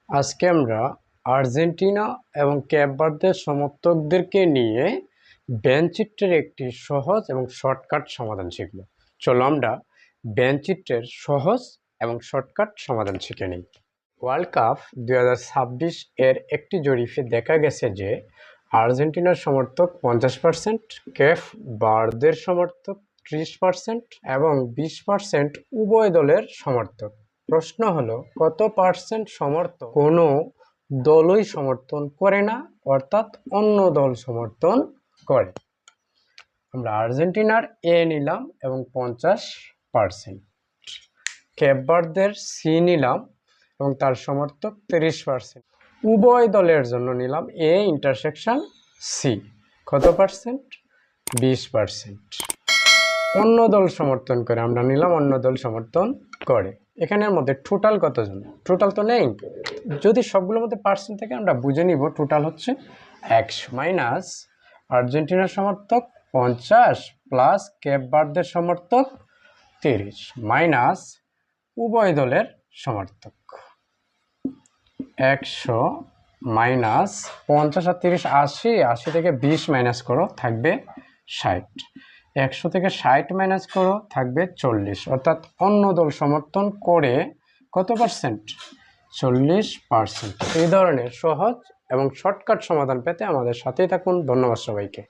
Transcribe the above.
আজকে আমরা আর্জেন্টিনা এবং ক্যাপ ভার্দের সমর্থকদেরকে নিয়ে চিত্রের একটি সহজ এবং শর্টকাট সমাধান শিখব। চলো আমরা চিত্রের সহজ এবং শর্টকাট সমাধান শিখে নিই। ওয়ার্ল্ড কাপ 2026 এর একটি জরিপে দেখা গেছে যে আর্জেন্টিনার সমর্থক 50%, ক্যাপ ভার্দের সমর্থক 30% এবং 20% উভয় দলের সমর্থক। প্রশ্ন হলো, কত পার্সেন্ট সমর্থক কোনো দলই সমর্থন করে না, অর্থাৎ অন্য দল সমর্থন করে। আমরা আর্জেন্টিনার এ নিলাম এবং 50%, ক্যাপ ভার্দের সি নিলাম এবং তার সমর্থক 30%। উভয় দলের জন্য নিলাম এ ইন্টারসেকশন সি, কত পার্সেন্ট? 20%। অন্য দল সমর্থন করে আমরা নিলাম অন্য দল সমর্থন করে। এখানের মধ্যে টোটাল কতজন? টোটাল তো নেই, যদি সবগুলোর মধ্যে পার্সেন্ট থেকে আমরা বুঝে নিব টোটাল হচ্ছে 100 মাইনাস আর্জেন্টিনার সমর্থক 50 প্লাস ক্যাপ ভার্দের সমর্থক 30 মাইনাস উভয় দলের সমর্থক। 100 মাইনাস 50 আর 30 80, 80 থেকে 20 মাইনাস করো থাকবে 60, 100 থেকে 60 মাইনাস করো থাকবে 40, অর্থাৎ অন্য দল সমর্থন করে কত পার্সেন্ট? 40%। এই ধরনের সহজ এবং শর্টকাট সমাধান পেতে আমাদের সাথেই থাকুন। ধন্যবাদ সবাইকে।